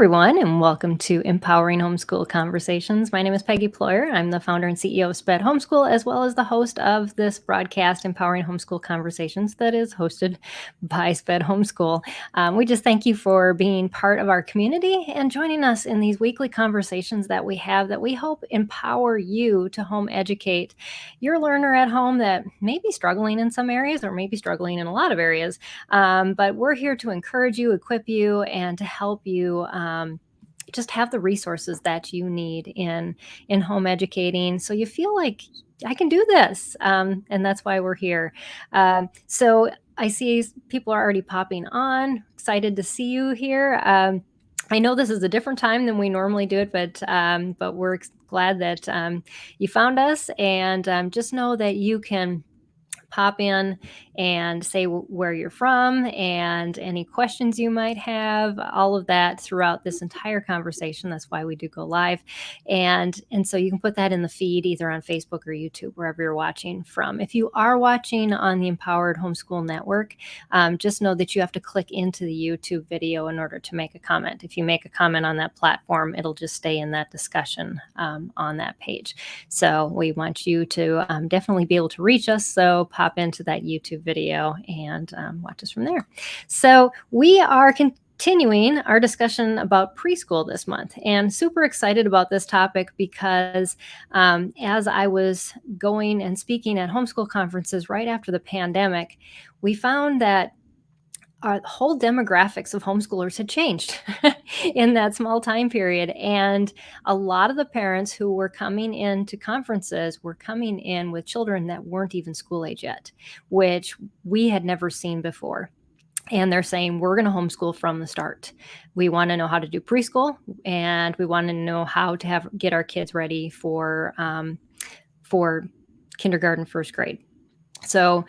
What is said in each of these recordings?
everyone, and welcome to Empowering Homeschool Conversations. My name is Peggy Ployer. I'm the founder and CEO of SPED Homeschool, as well as the host of this broadcast, Empowering Homeschool Conversations, that is hosted by SPED Homeschool. We just thank you for being part of our community and joining us in these weekly conversations that we have that we hope empower you to home educate your learner at home that may be struggling in some areas or maybe struggling in a lot of areas. But we're here to encourage you, equip you, and to help you just have the resources that you need in home educating, so you feel like I can do this, and that's why we're here. So I see people are already popping on. Excited to see you here. I know this is a different time than we normally do it, but we're glad that you found us, and just know that you can pop in and say where you're from and any questions you might have, all of that throughout this entire conversation. That's why we do go live. And so you can put that in the feed either on Facebook or YouTube, wherever you're watching from. If you are watching on the Empowered Homeschool Network, just know that you have to click into the YouTube video in order to make a comment. If you make a comment on that platform, it'll just stay in that discussion on that page. So we want you to definitely be able to reach us. So pop into that YouTube video and watch us from there. So we are continuing our discussion about preschool this month, and super excited about this topic because as I was going and speaking at homeschool conferences right after the pandemic, we found that our whole demographics of homeschoolers had changed in that small time period. And a lot of the parents who were coming into conferences were coming in with children that weren't even school age yet, which we had never seen before. And they're saying, we're going to homeschool from the start. We want to know how to do preschool, and we want to know how to get our kids ready for kindergarten, first grade. So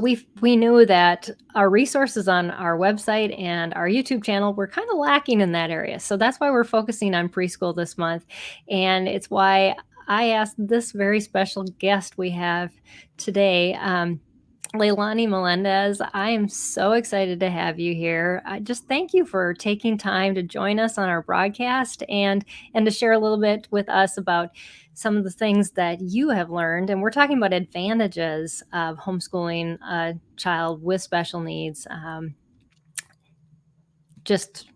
we knew that our resources on our website and our YouTube channel were kind of lacking in that area. So that's why we're focusing on preschool this month. And it's why I asked this very special guest we have today, Leilani Melendez. I am so excited to have you here. I just thank you for taking time to join us on our broadcast and to share a little bit with us about some of the things that you have learned. And we're talking about advantages of homeschooling a child with special needs just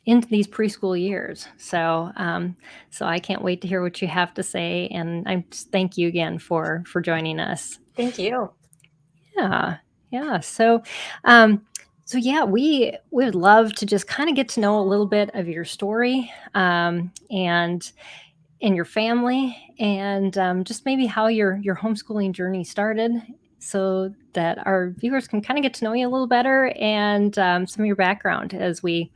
into these preschool years. So I can't wait to hear what you have to say. And I just thank you again for joining us. Thank you. Yeah. So yeah, we would love to just kind of get to know a little bit of your story and your family, and just maybe how your homeschooling journey started, so that our viewers can kind of get to know you a little better, and some of your background as we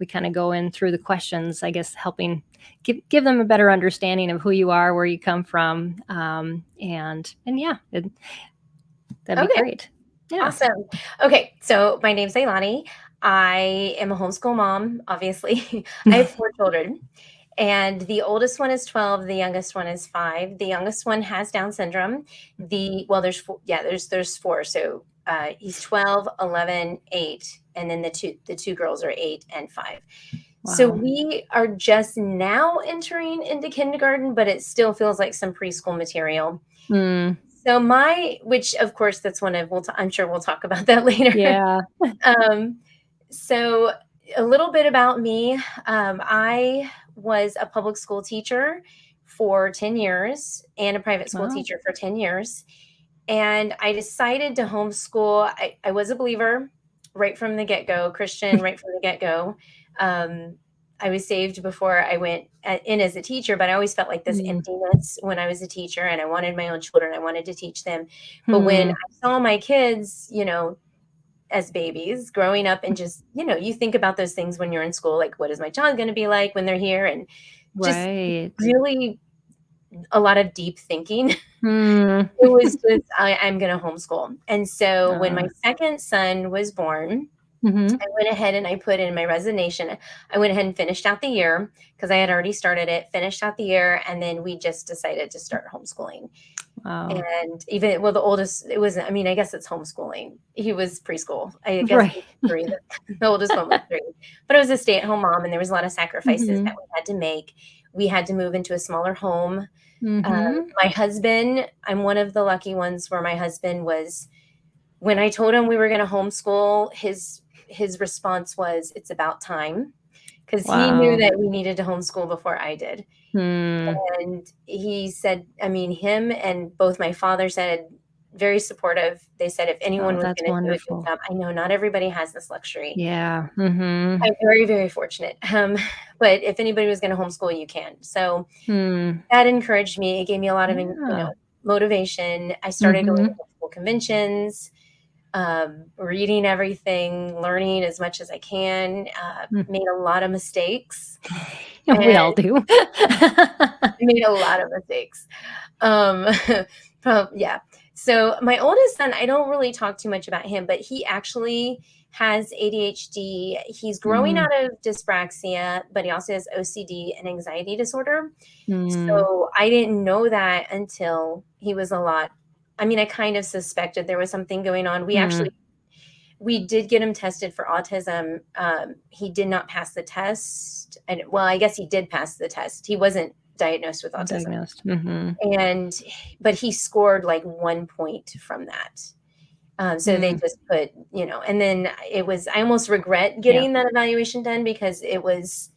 kind of go in through the questions, I guess, helping give them a better understanding of who you are, where you come from, and yeah, that'd be great. Yeah. Awesome. Okay, so my name's Leilani. I am a homeschool mom, obviously. I have 4 children, and the oldest one is 12, the youngest one is 5. The youngest one has Down syndrome. There's 4. Yeah, there's 4. So he's 12, 11, 8, and then the two girls are 8 and 5. Wow. So we are just now entering into kindergarten, but it still feels like some preschool material. So which of course that's one of, I'm sure we'll talk about that later. Yeah. So a little bit about me. I was a public school teacher for 10 years and a private school teacher for 10 years. And I decided to homeschool. I was a believer right from the get-go, Christian right from the get-go. I was saved before I went in as a teacher, but I always felt like this emptiness when I was a teacher, and I wanted my own children. I wanted to teach them. But when I saw my kids, as babies growing up, and just, you think about those things when you're in school, like, what is my child going to be like when they're here? And just really a lot of deep thinking. It was just, I'm going to homeschool. And so when my second son was born, I went ahead and I put in my resignation. I went ahead and finished out the year because I had already started it, finished out the year, and then we just decided to start homeschooling. Wow. And even, well, the oldest, it wasn't, I mean, I guess it's homeschooling. He was preschool. I guess Right. he was 3. The oldest one was 3. But I was a stay-at-home mom, and there was a lot of sacrifices that Mhm. we had to make. We had to move into a smaller home. Mhm. My husband, I'm one of the lucky ones where my husband was, when I told him we were gonna homeschool, his response was, "It's about time," because he knew Wow. that we needed to homeschool before I did. Hmm. And he said, I mean, him and both my father said, very supportive. They said if anyone Oh, was that's gonna do a good wonderful. job, I know not everybody has this luxury. Yeah. Mhm. I'm very, very fortunate. But if anybody was gonna homeschool, you can. So Hmm. that encouraged me. It gave me a lot of, Yeah. motivation. I started going to Mhm. homeschool conventions, reading everything, learning as much as I can, Mm. made a lot of mistakes, We and all do. made a lot of mistakes. Um, yeah. So my oldest son, I don't really talk too much about him, but he actually has ADHD. He's growing Mm. out of dyspraxia, but he also has OCD and anxiety disorder. Mm. So I didn't know that until he was a lot. I mean, I kind of suspected there was something going on. Mm. We did get him tested for autism. He did not pass the test. And well, I guess he did pass the test. He wasn't diagnosed with autism. Diagnosed. Mhm. But he scored like 1 point from that. So they Mm. just put, and then I almost regret Yeah. getting that evaluation done because it was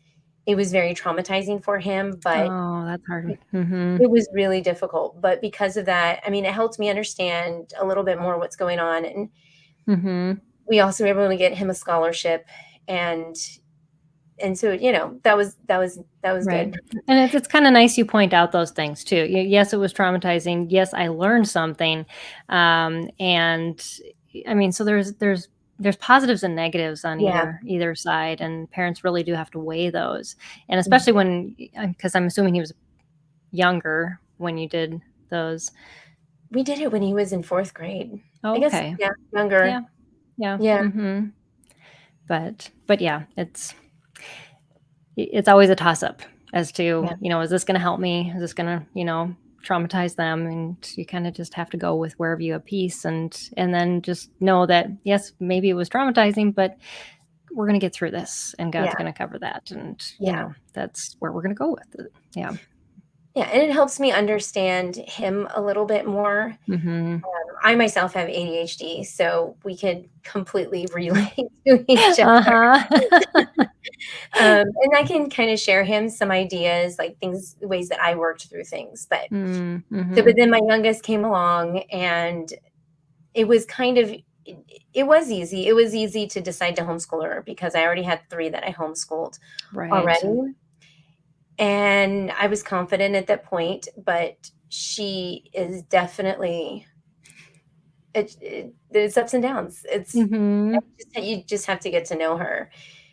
very traumatizing for him, but Oh, that's hard. it Mhm. it was really difficult. But because of that, I mean, it helped me understand a little bit more what's going on. And Mhm. we also were able to get him a scholarship. And so, that was Right. good. And it's kinda nice you point out those things too. Yes, it was traumatizing. Yes, I learned something. And I mean, so there's positives and negatives on Yeah. either side, and parents really do have to weigh those. And especially Mhm. when, because I'm assuming he was younger when you did those. We did it when he was in 4th grade. I Oh, guess, okay. yeah, younger. Yeah. Yeah. Yeah, Mhm. But yeah, it's always a toss up as to, yeah, is this gonna help me? Is this gonna, traumatize them? And you kinda just have to go with wherever you have peace, and then just know that, yes, maybe it was traumatizing, but we're gonna get through this, and God's yeah, gonna cover that, and, yeah, that's where we're gonna go with it. Yeah. yeah, and it helps me understand him a little bit more. Mhm. I myself have ADHD, so we could completely relate to each other. Uh-huh. And I can kinda share him some ideas, like things ways that I worked through things, Mm, but mhm. then my youngest came along, and it was kind of it was easy. It was easy to decide to homeschool her because I already had 3 that I homeschooled Right. already. And I was confident at that point, but she is definitely there's ups and downs. Mhm. You just have to get to know her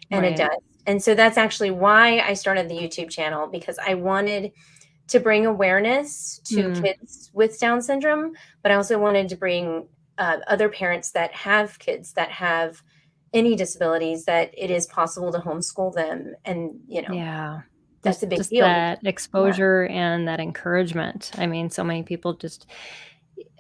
and Right. adjust. And so that's actually why I started the YouTube channel, because I wanted to bring awareness to Mm. kids with Down syndrome, but I also wanted to bring other parents that have kids that have any disabilities, that it is possible to homeschool them. And, Yeah. that's a big Just deal because, that yeah, exposure and that encouragement. I mean, so many people just,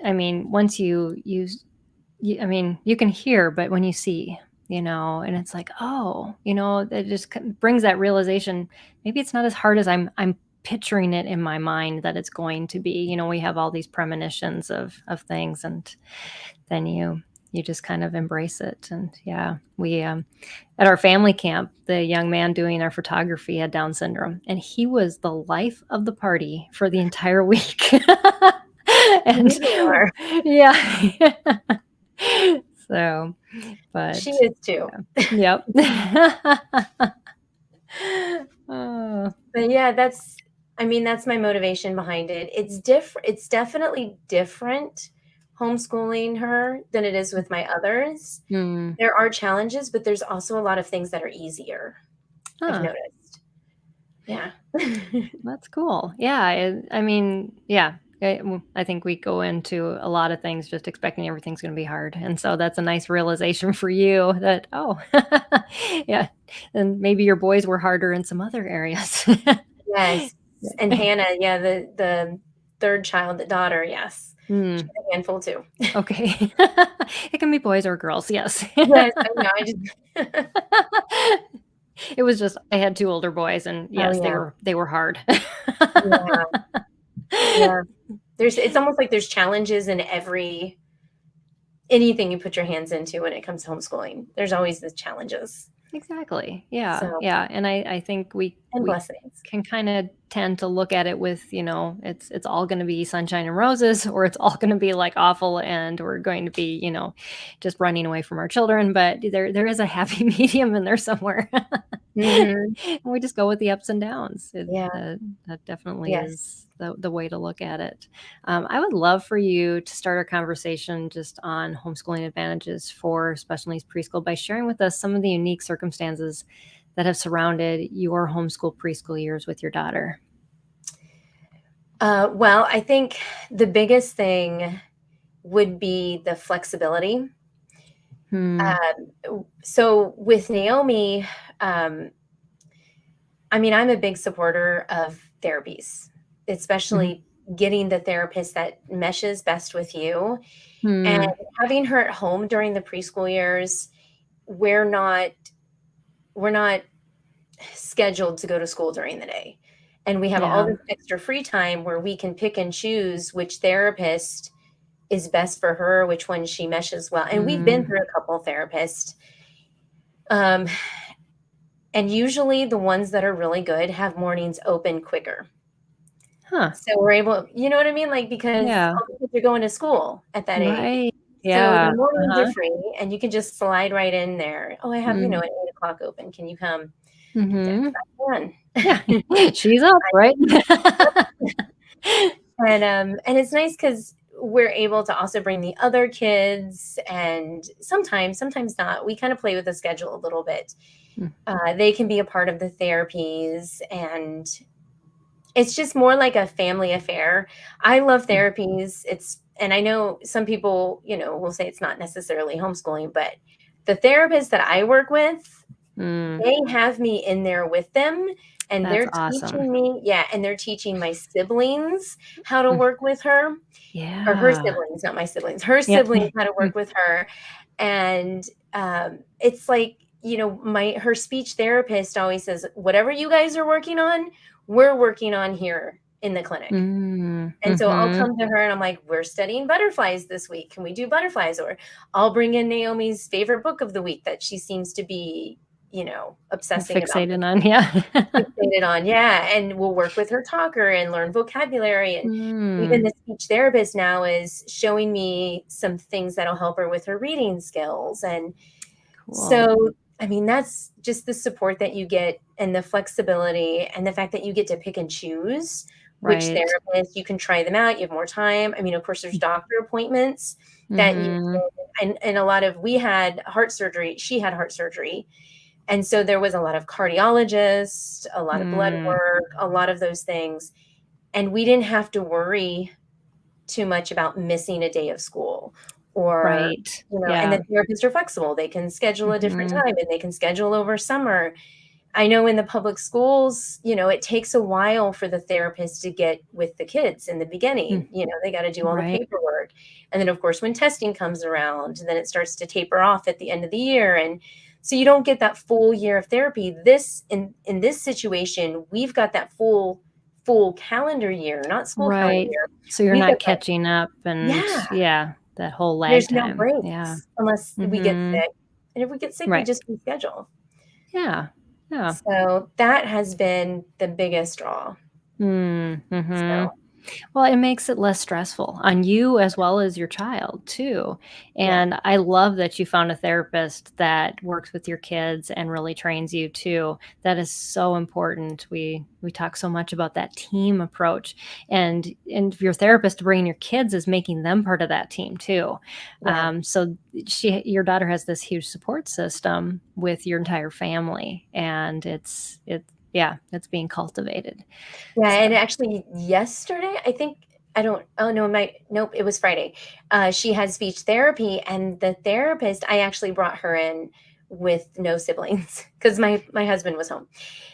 I mean, once I mean, you can hear, but when you see, and it's like, oh, it just brings that realization. Maybe it's not as hard as I'm picturing it in my mind that it's going to be. We have all these premonitions of things, and then you just kind of embrace it. And yeah, we at our family camp, the young man doing our photography had Down syndrome, and he was the life of the party for the entire week. you And really are. yeah. So, She but is too. yeah. Yep. Oh, But yeah, I mean, that's my motivation behind it. It's definitely different homeschooling her than it is with my others. mm, There are challenges, but there's also a lot of things that are easier, I've huh, noticed. Yeah. that's cool. Yeah, I mean, yeah, I think we go into a lot of things just expecting everything's gonna be hard, and so that's a nice realization for you that, oh, yeah, and maybe your boys were harder in some other areas. Yes. And Hannah, yeah, the third child, the daughter, yes. She's a handful too. Okay. It can be boys or girls, yes. Yes, I know, I just It was just I had 2 older boys and Oh, yes, yeah. they were hard. Yeah, yeah. It's almost like there's challenges in anything you put your hands into when it comes to homeschooling. There's always the challenges. Exactly. Yeah, So yeah, and I think and we blessings. can kinda tend to look at it with, it's all gonna be sunshine and roses, or it's all gonna be, like, awful, and we're going to be, just running away from our children, but there is a happy medium in there somewhere. Mhm. And we just go with the ups and downs. Yeah, That definitely yes. is the way to look at it. I would love for you to start a conversation just on homeschooling advantages for special needs preschool by sharing with us some of the unique circumstances that have surrounded your homeschool preschool years with your daughter. Well, I think the biggest thing would be the flexibility. Hmm. So with Naomi, um, I mean, I'm a big supporter of therapies, Mhm. especially getting the therapist that meshes best with you. And Hmm. having her at home during the preschool years, we're not we're not scheduled to go to school during the day. And we have all Yeah. this extra free time where we can pick and choose which therapist is best for her, which one she meshes well. And we've been Mm. through a couple therapists. Um, and usually the ones that are really good have mornings open quicker. Huh. So we're able, you know what I mean? Like, because Yeah. all the kids are going to school at that age. Right. So Yeah. the mornings are Uh-huh. free and you can just slide right in there. Oh, I have, Mm. at 8 o'clock open. Can you come? Yes, Mhm. I Yeah. can. She's up, right? And it's nice because we're able to also bring the other kids, and sometimes not. We kind of play with the schedule a little bit. Mm. They can be a part of the therapies, and it's just more like a family affair. I love Yeah. therapies. And I know some people, will say it's not necessarily homeschooling, but the therapists that I work with, Mm. they have me in there with them, and That's they're awesome. teaching me, yeah, and they're teaching my siblings how to Mm. work with her, or her Yeah. siblings, not my siblings, her Yep. siblings how to Mm. work with her. And it's like, my her speech therapist always says, whatever you guys are working on, we're working on here in the clinic. Mm. And so I'll Mhm. come to her and I'm like, we're studying butterflies this week. Can we do butterflies? Or I'll bring in Naomi's favorite book of the week that she seems to be, obsessing about, Fixated on, yeah. fixated on. Yeah. And we'll work with her talker and learn vocabulary. And even Mm. the speech therapist now is showing me some things that'll help her with her reading skills. And Cool. so, I mean, that's just the support that you get, and the flexibility, and the fact that you get to pick and choose which Right. therapist. You can try them out. You have more time. I mean, of course, there's doctor appointments that you Mhm. and a lot of we had heart surgery. She had heart surgery. And so there was a lot of cardiologists, a lot of blood Mm. work, a lot of those things. And we didn't have to worry too much about missing a day of school, or, Right. and Yeah. the therapists are flexible. They can schedule a different Mhm. time, and they can schedule over summer. I know in the public schools, it takes a while for the therapist to get with the kids in the Mm. beginning. They got to do all the Right. paperwork. And then, of course, when testing comes around, then it starts to taper off at the end of the year. And so you don't get that full year of therapy. In this situation, we've got that full calendar year, not school calendar Right. year. So you're We've got not that. catching up and Yeah, yeah, that whole lag there's no time. Yeah. breaks unless we get Mhm. sick. And if we get sick, we Right. just reschedule. Yeah. Yeah. So that has been the biggest draw. Mm. Mhm. So, Well, it makes it less stressful on you as well as your child too. yeah, And I love that you found a therapist that works with your kids and really trains you too. That is so important. We talk so much about that team approach, and your therapist bringing your kids is making them part of that team too. yeah. So your daughter has this huge support system with your entire family, and yeah, it's being cultivated. Yeah, So. and actually yesterday, I think I don't oh, no, nope, it was Friday. She had speech therapy, and the therapist, I actually brought her in with no siblings because my husband was home.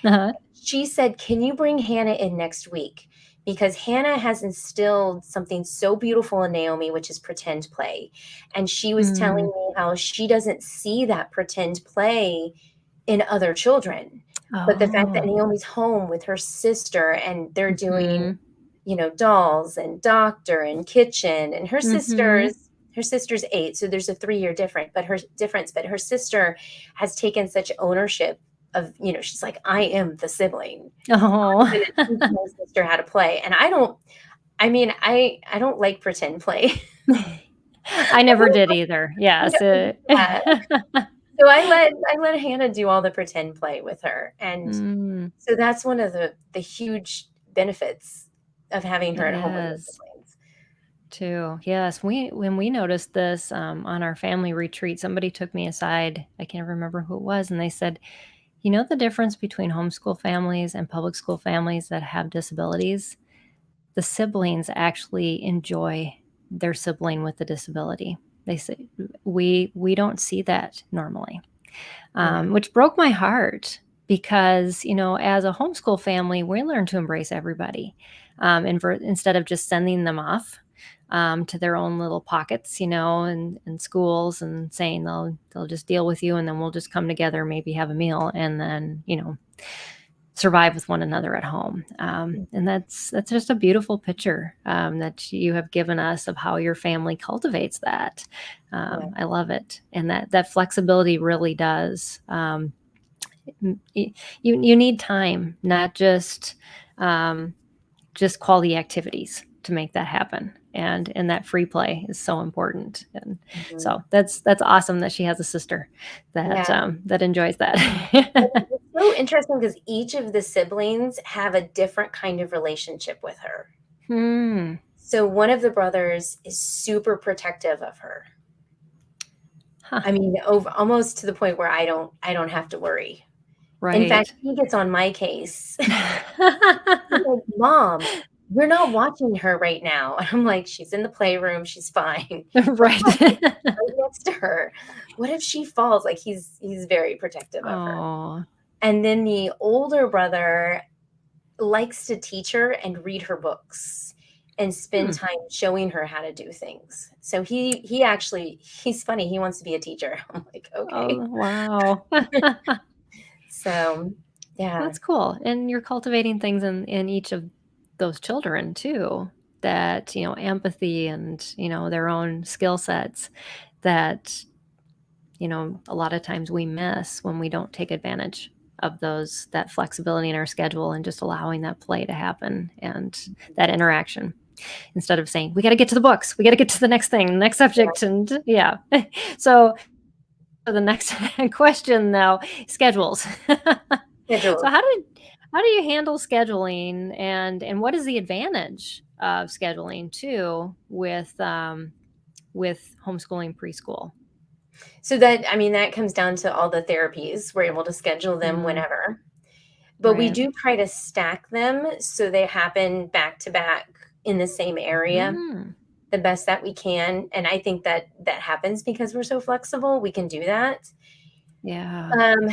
Uh-huh. She said, "Can you bring Hannah in next week? because Hannah has instilled something so beautiful in Naomi, which is pretend play. And she was telling me how she doesn't see that pretend play in other children. But the fact that Oh. Naomi's home with her sister and they're doing, Mhm. dolls and doctor and kitchen, and Mhm. her sister's 8, so there's a 3-year difference, but her sister has taken such ownership of, she's like, I am the sibling. I'm Oh. gonna teach my sister how to play. And I don't like pretend play. I I never don't did either. I Yes. don't do that. So I let Hannah do all the pretend play with her, and Mm, so that's one of the huge benefits of having her it at home with her is siblings. too. Yes. When we noticed this on our family retreat, somebody took me aside. I can't remember who it was, and they said, "You know the difference between homeschool families and public school families that have disabilities? The siblings actually enjoy their sibling with the disability." They say we don't see that normally. Yeah, Which broke my heart because, as a homeschool family, we learn to embrace everybody, instead of just sending them off to their own little pockets, and schools, and saying they'll just deal with you, and then we'll just come together, maybe have a meal, and then survive with one another at home. And that's just a beautiful picture that you have given us of how your family cultivates that. yeah, I love it, and that flexibility really does. You need time, not just quality activities to make that happen. And that free play is so important. And mhm. so that's awesome that she has a sister that Yeah. that enjoys that. It's so interesting because each of the siblings have a different kind of relationship with her. Hmm. So one of the brothers is super protective of her. Huh. I mean, over almost to the point where I don't have to worry. In fact, Right. he gets on my case. He's like, "Mom, you're not watching her right now." I'm like, "She's in the playroom, she's fine. We're Right. watching right next to her. What if she falls?" Like, he's very protective of her. Oh. And then the older brother likes to teach her and read her books and spend Hmm. time showing her how to do things. So he's funny, he wants to be a teacher. I'm like, "Okay." Oh, wow. So, yeah. That's cool. And you're cultivating things in each of those children too, that, empathy and, their own skill sets that, a lot of times we miss when we don't take advantage of that flexibility in our schedule and just allowing that play to happen and that interaction instead of saying, we got to get to the books, we got to get to the next thing, next Yeah, subject. And yeah. So the next question now, schedules. So schedule. how do you handle scheduling, and what is the advantage of scheduling too with homeschooling preschool? So that comes down to all the therapies. We're able to schedule them Mm, whenever, but we right. do try to stack them so they happen back to back in the same area Mm, the best that we can, and I think that that happens because we're so flexible, we can do that. yeah. Um,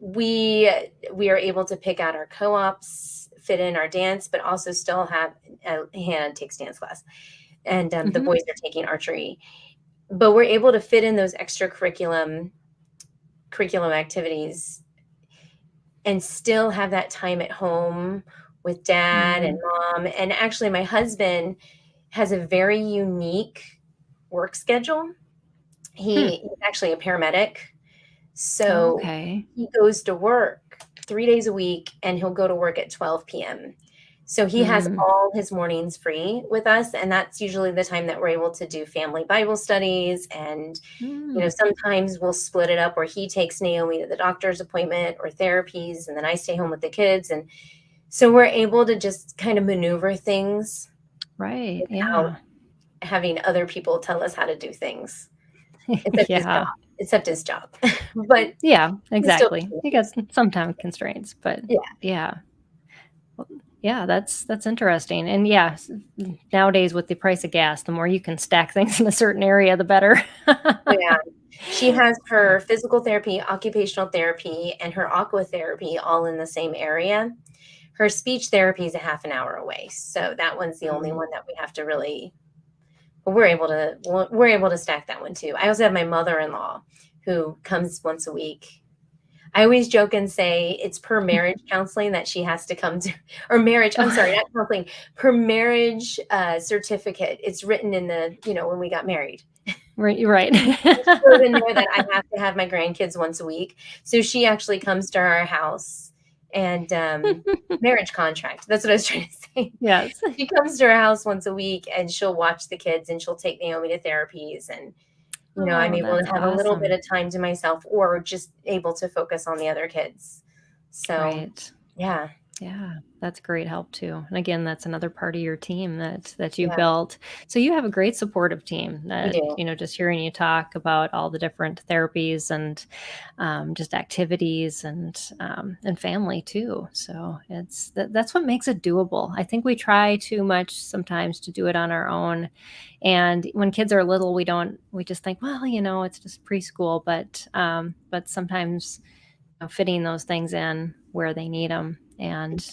we we are able to pick out our co-ops, fit in our dance, but also still have Hannah takes dance class, and the Mhm, boys are taking archery. But we're able to fit in those extra curriculum activities and still have that time at home with dad and mm, mom. And actually, my husband has a very unique work schedule. hmm. He's actually a paramedic. Oh, So okay. he goes to work 3 days a week, and he'll go to work at 12 PM. So he has Mm, all his mornings free with us, and that's usually the time that we're able to do family Bible studies, and, mm, sometimes we'll split it up where he takes Naomi to the doctor's appointment or therapies, and then I stay home with the kids, and so we're able to just kind of maneuver things right. without Yeah. having other people tell us how to do things, except his job Yeah. except his job. But Yeah, he still exactly. You got some time constraints, but Yeah. yeah. Well, yeah, that's interesting. And yeah, nowadays with the price of gas, the more you can stack things in a certain area, the better. Yeah. She has So, her physical therapy, occupational therapy, and her aqua therapy all in the same area. Her speech therapy is a half an hour away. So that one's the only one that we have to really, but we're able to stack that one too. I also have my mother-in-law who comes once a week. I always joke and say it's per marriage counseling that she has to come to, or marriage, I'm sorry, not counseling, per marriage certificate. It's written in the, when we got married. Right. Right. It's written there that I have to have my grandkids once a week. So she actually comes to our house and marriage contract. That's what I was trying to say. Yes. She comes to our house once a week and she'll watch the kids and she'll take Naomi to therapies, and I'm able to have a little bit of time to myself or just able to focus on the other kids. So, right. Yeah. Yeah, that's great help too. And again, that's another part of your team that you built. So you have a great supportive team that, do. Just hearing you talk about all the different therapies and just activities and family too. So that's what makes it doable. I think we try too much sometimes to do it on our own. And when kids are little, we just think, well, it's just preschool, but sometimes fitting those things in where they need them and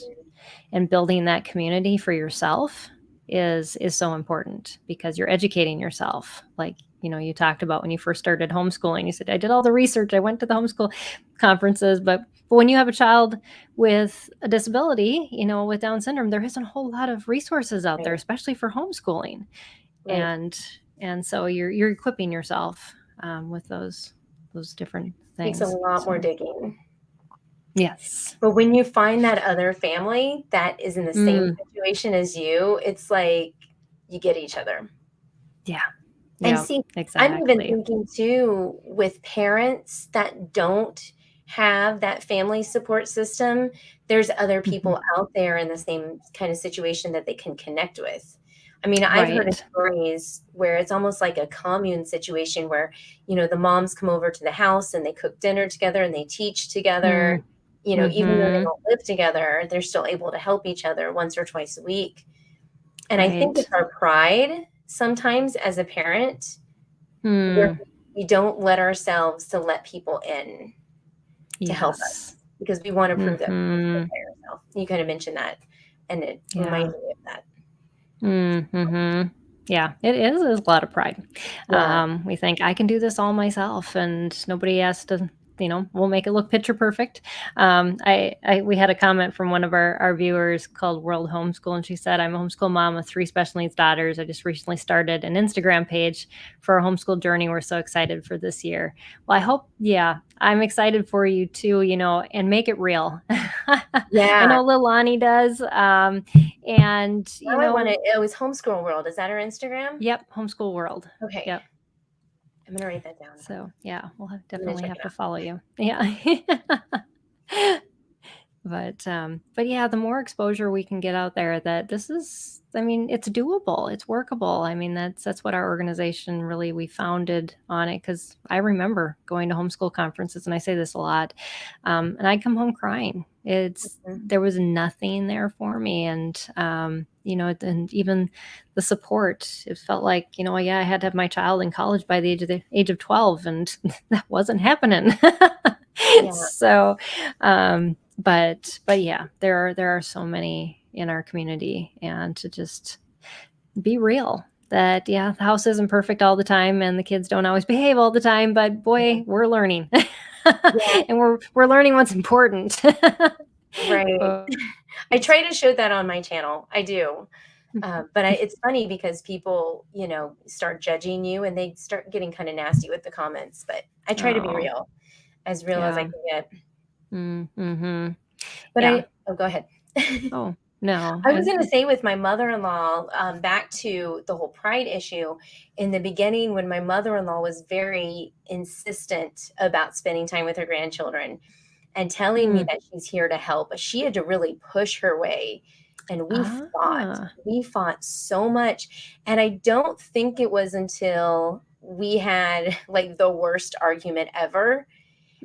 building that community for yourself is so important, because you're educating yourself. Like, you talked about when you first started homeschooling, you said, I did all the research, I went to the homeschool conferences, but when you have a child with a disability, with Down syndrome, there isn't a whole lot of resources out there, especially for homeschooling. Right. And so you're equipping yourself with those different things. Takes a lot more digging. Yes. But when you find that other family that is in the same situation as you, it's like you get each other. Yeah. And see, exactly. I'm even thinking too, with parents that don't have that family support system, there's other people out there in the same kind of situation that they can connect with. I mean, I've heard of stories where it's almost like a commune situation where, the moms come over to the house and they cook dinner together and they teach together. Even though they don't live together, they're still able to help each other once or twice a week. And I think it's our pride sometimes as a parent, where we don't let ourselves to let people in to help us, because we want to prove that we're by ourselves. You kind of mentioned that, and it reminded me of that. Yeah, it is a lot of pride. We think I can do this all myself, and nobody has to, we'll make it look picture perfect. We had a comment from one of our viewers called World Homeschool, and she said, I'm a homeschool mom with 3 special needs daughters. I just recently started an Instagram page for our homeschool journey. We're so excited for this year. Well, I hope, I'm excited for you too, and make it real. I know Leilani does. And it was Homeschool World. Is that her Instagram? Yep. Homeschool World. Okay. Yep. I'm going to write that down. So we'll definitely have to follow you. Yeah. But yeah, the more exposure we can get out there, that this is, it's doable, it's workable. That's what our organization really, we founded on it, because I remember going to homeschool conferences, and I say this a lot, and I'd come home crying. There was nothing there for me. And, and even the support, it felt like, I had to have my child in college by the age of 12, and that wasn't happening. So, but yeah, there are so many in our community, and to just be real that, the house isn't perfect all the time, and the kids don't always behave all the time, but boy, we're learning. And we're learning what's important. Right. I try to show that on my channel. I do. But it's funny because people, start judging you, and they start getting kind of nasty with the comments, but I try to be real as I can get. But go ahead. Oh, no. I was going to say, with my mother-in-law, back to the whole pride issue, in the beginning, when my mother-in-law was very insistent about spending time with her grandchildren and telling me that she's here to help, but she had to really push her way. And we fought so much. And I don't think it was until we had like the worst argument ever,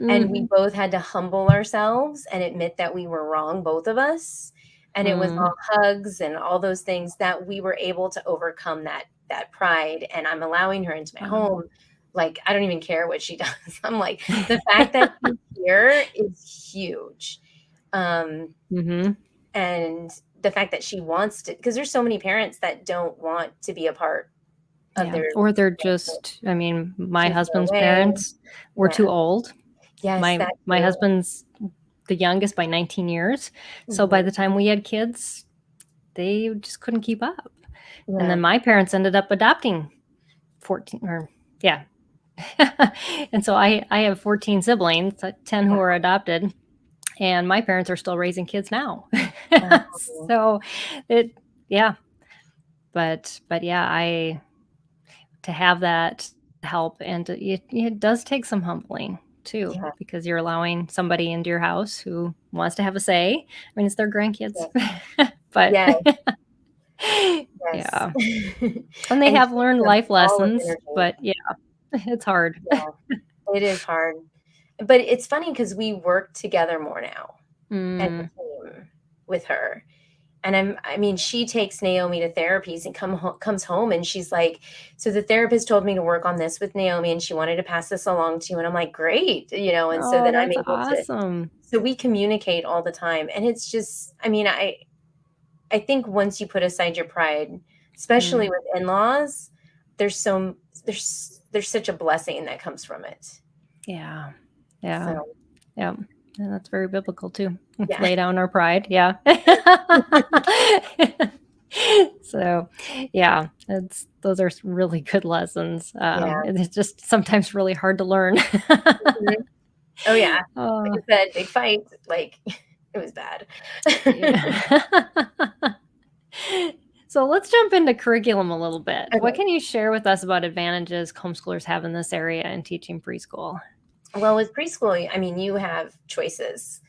and we both had to humble ourselves and admit that we were wrong, both of us. And it was all hugs and all those things, that we were able to overcome that pride. And I'm allowing her into my home. Like, I don't even care what she does. I'm like, the fact that she's here is huge. And And the fact that she wants to, because there's so many parents that don't want to be a part of their Or they're just, I mean, my just no husband's way. parents were Yeah. too old. Yes, that My too. husband's the youngest by 19 years. So by the time we had kids, they just couldn't keep up. And Yeah. then my parents ended up adopting 14 or yeah. And so I have 14 siblings, 10 who are adopted, and my parents are still raising kids now. So it, yeah. But yeah, to have that help, and it does take some humbling too, Yeah. because you're allowing somebody into your house who wants to have a say. I mean, it's their grandkids, but Yes. yeah, Yes. and they And have learned taking up life all of lessons, energy. but yeah, it's hard. Yeah, it is hard. But it's funny because we work together more now as a team with her. And I mean, she takes Naomi to therapies and comes home and she's like, so the therapist told me to work on this with Naomi and she wanted to pass this along to you. And I'm like, great, and so Oh, then I'm that's able to, awesome. so we communicate all the time. And it's just, I mean, I think once you put aside your pride, especially with in-laws, there's such a blessing that comes from it. Yeah. So, Yeah. And that's very biblical too. yeah. Lay down our pride. Yeah. So, yeah, those are really good lessons. Yeah. And it's just sometimes really hard to learn. Mhm. Oh, yeah. Like Oh, I said, big fight, like, it was bad. yeah. So let's jump into curriculum a little bit. What Okay. can you share with us about advantages homeschoolers have in this area in teaching preschool? Well, with preschool, I mean, you have choices.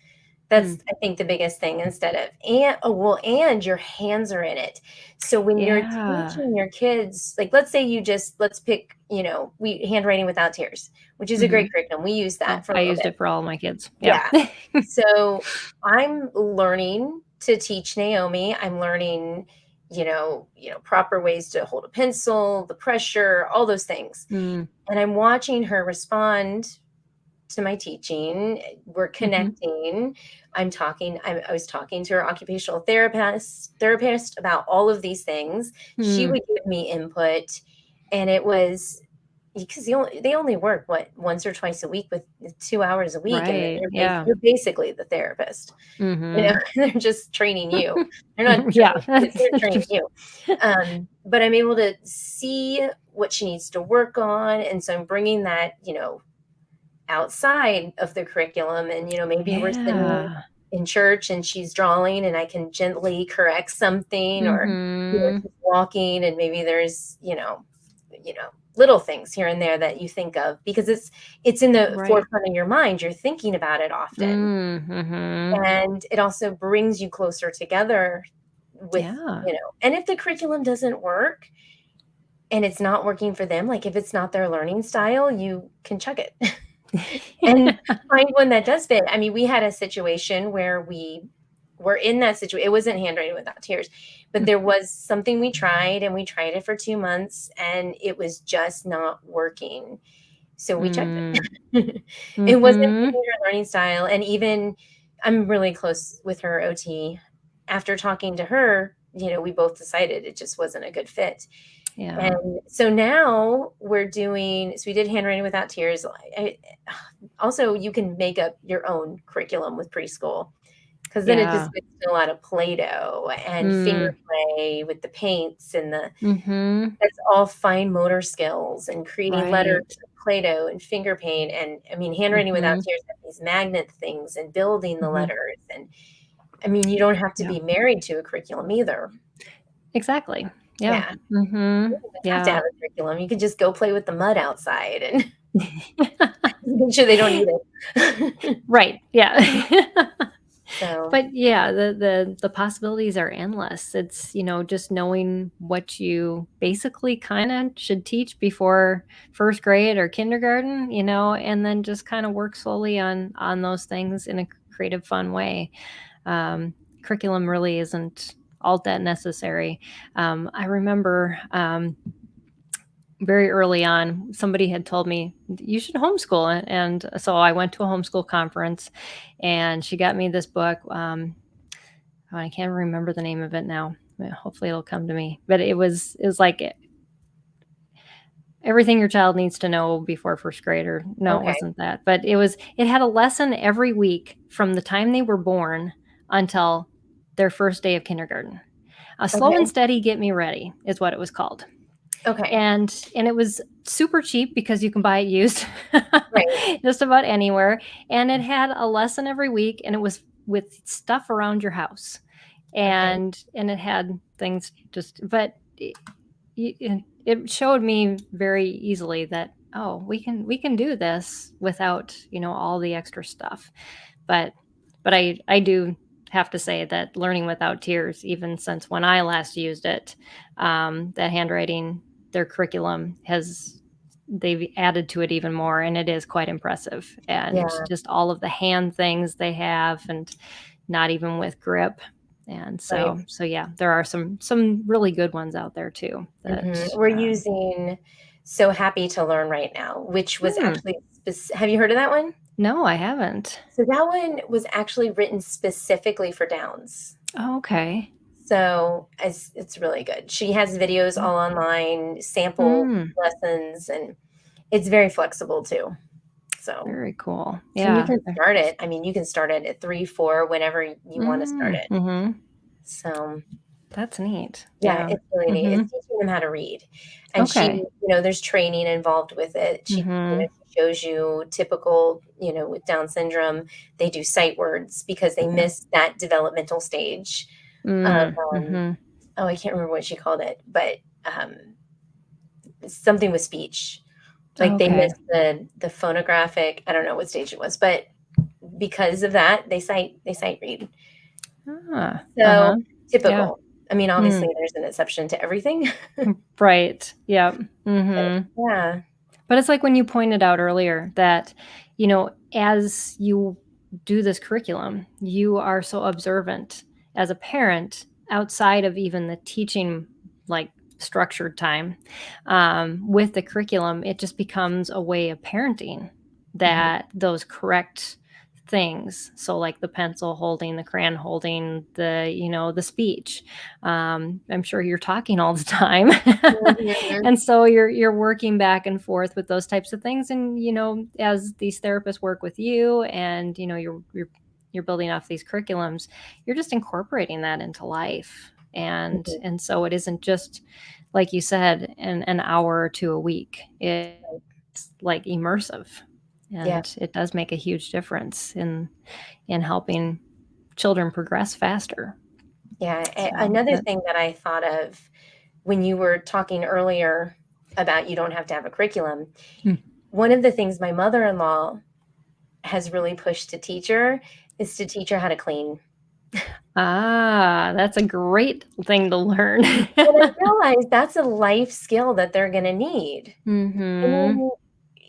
That's, I think, the biggest thing instead of and your hands are in it. So when you're Yeah. teaching your kids, like, let's say let's pick, we handwriting without tears, which is a great curriculum. We use Oh, that for a I little used bit. it for all my kids. Yeah. Yeah. So I'm learning to teach Naomi. I'm learning, proper ways to hold a pencil, the pressure, all those things. Mm. And I'm watching her respond to my teaching. We're connecting. I was talking to her occupational therapist about all of these things. She Mm. would give me input, and it was because they only work once or twice a week with 2 hours a week, and then Right. Yeah. you're basically the therapist. Mhm. They're just training you. They're not Yeah. training kids, they're training you. But I'm able to see what she needs to work on, and so I'm bringing that, outside of the curriculum, and maybe we're sitting Yeah. in church and she's drawing and I can gently correct something, or Mhm. she's walking and maybe there's little things here and there that you think of because it's in the Right. forefront of your mind. You're thinking about it often, Mhm. and it also brings you closer together with, Yeah. and if the curriculum doesn't work and it's not working for them, like if it's not their learning style, you can chuck it and find one that does fit. I mean, we had a situation where we were in that situation. It wasn't handwriting without tears, but there was something we tried, and we tried it for 2 months and it was just not working. So we checked Mm. it. It wasn't Mhm. fitting her learning style, and even I'm really close with her OT. After talking to her, we both decided it just wasn't a good fit. Yeah. And so now we did handwriting without tears. Also, you can make up your own curriculum with preschool, because then it Yeah. just gets to a lot of Play-Doh and finger Mm. play with the paints and Mhm. that's all fine motor skills and creating letters Right. with Play-Doh and finger paint, and I mean, handwriting without Mhm. tears have these magnet things and building the Mhm. letters, and I mean, you don't have to Yeah. be married to a curriculum either. Exactly. Yeah. Yeah. You Mhm. don't even have to Yeah. have a curriculum. You could just go play with the mud outside and make sure they don't eat it. Right. Yeah. So, But yeah, the possibilities are endless. It's, just knowing what you basically kind of should teach before first grade or kindergarten, and then just kind of work slowly on those things in a creative, fun way. Curriculum really isn't all that necessary. I remember very early on, somebody had told me you should homeschool, and so I went to a homeschool conference, and she got me this book. Oh, I can't remember the name of it now. Hopefully it'll come to me. But it was like everything your child needs to know before first grade, or no, it Okay. wasn't that. But it had a lesson every week from the time they were born until their first day of kindergarten. Slow and Okay. Steady Get Me Ready is what it was called. Okay. And it was super cheap because you can buy it used Right. just about anywhere. And it had a lesson every week, and it was with stuff around your house. Okay. And it had things but it showed me very easily that, oh, we can do this without, all the extra stuff. But I do have to say that Learning Without Tears, even since when I last used it, the handwriting, their curriculum they've added to it even more, and it is quite impressive. And Yeah. just all of the hand things they have, and not even with grip. And Right. so yeah, there are some really good ones out there too that We're using So Happy to Learn right now, which was hmm, actually have you heard of that one? no, I haven't. So that one was actually written specifically for Downs. Oh, okay. So it's really good. She has videos all online, sample Mm, lessons, and it's very flexible too. So, very cool. and you Yeah. can start it. I mean, you can start it at 3, 4, whenever you want to start it. Mm-hmm. So, That's neat. yeah, Yeah. it's really neat. Mm-hmm. It's teaching them how to read. And she, Okay. there's training involved with it. Mm-hmm. She shows you typical, with Down syndrome, they do sight words because they miss that developmental stage of, Mm-hmm. oh, I can't remember what she called it, but um, something with speech. Like they Okay. missed the phonographic, I don't know what stage it was, but because of that, they sight read. Ah, So uh-huh. Yeah. typical. I mean, Mm. obviously there's an exception to everything. Right. Yeah. But Mm-hmm. yeah. But it's like when you pointed out earlier that, as you do this curriculum, you are so observant as a parent outside of even the teaching, like structured time, with the curriculum. It just becomes a way of parenting Mhm. that those correct things. So like the pencil holding, the crayon holding, the speech. I'm sure you're talking all the time. Mhm. And so you're working back and forth with those types of things. And as these therapists work with you, and you're building off these curriculums, you're just incorporating that into life. and Mhm. and so it isn't just, like you said, an hour or two a week. It's like immersive, Yeah. and it does make a huge difference in helping children progress faster. Yeah. So Another that thing that I thought of when you were talking earlier about you don't have to have a curriculum, Mm. one of the things my mother-in-law has really pushed to teach her is to teach her how to clean. That's a great thing to learn. And I realized that's a life skill that they're gonna need. I Mhm. mean,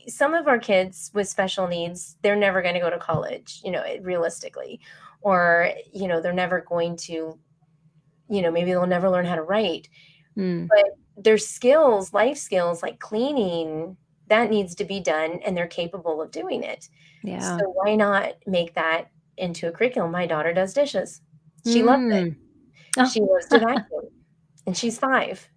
some of our kids with special needs, they're never gonna go to college, realistically, or, they're never going to, maybe they'll never learn how to write, Mm. but their skills, life skills like cleaning, that needs to be done, and they're capable of doing it. Yeah. So why not make that into a curriculum? My daughter does dishes. She loves it. Mm. Oh. She loves to vacuum, and she's 5.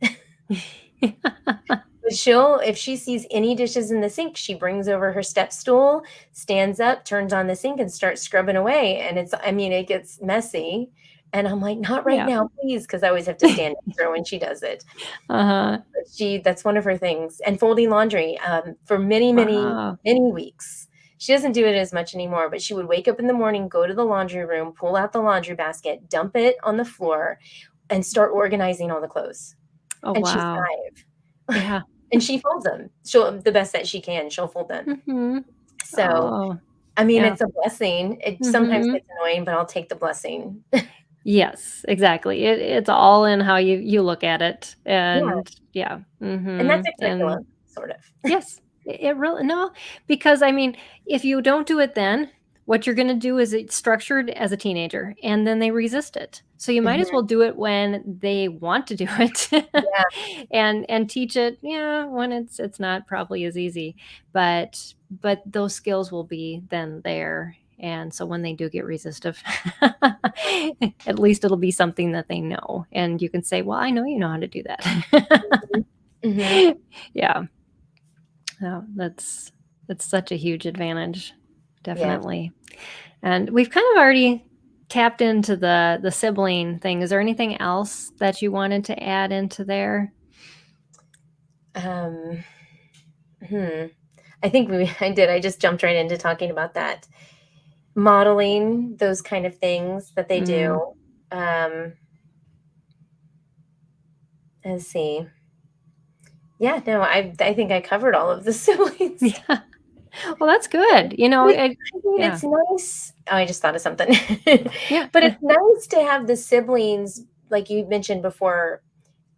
But she'll if she sees any dishes in the sink, she brings over her step stool, stands up, turns on the sink, and starts scrubbing away, and it gets messy, and I'm like, "Not right Yeah. now, please," because I always have to stand next to her when she does it. Uh-huh. But that's one of her things, and folding laundry, for many, many, Wow. many weeks. She doesn't do it as much anymore, but she would wake up in the morning, go to the laundry room, pull out the laundry basket, dump it on the floor, and start organizing all the clothes, Oh, and she's wow. 5. Yeah. And she folds them. She'll the best that she can, she'll fold them. Mhm. So, Oh, I mean, yeah. it's a blessing. It sometimes Mhm. gets annoying, but I'll take the blessing. Yes, exactly. It's all in how you look at it. Yeah, And yeah. and that's Mhm. a And curriculum, sort of. yes, it really, no, because I mean, if you don't do it then, what you're gonna do is it's structured as a teenager, and then they resist it. So you might as well Mhm. do it when they want to do it, Yeah, and teach it, yeah, when it's not probably as easy, but those skills will be then there, and so when they do get resistive, At least it'll be something that they know. And you can say, well, I know you know how to do that. Mm-hmm. Yeah. Oh, that's such a huge advantage. Definitely. Yeah. And we've kind of already tapped into the sibling thing. Is there anything else that you wanted to add into there? I think I did. I just jumped right into talking about that. Modeling those kind of things that they do. Let's see. Yeah, no, I think I covered all of the siblings. Yeah. Well, that's good. You know, it's nice. Oh, I just thought of something. Yeah. But it's nice to have the siblings, like you mentioned before,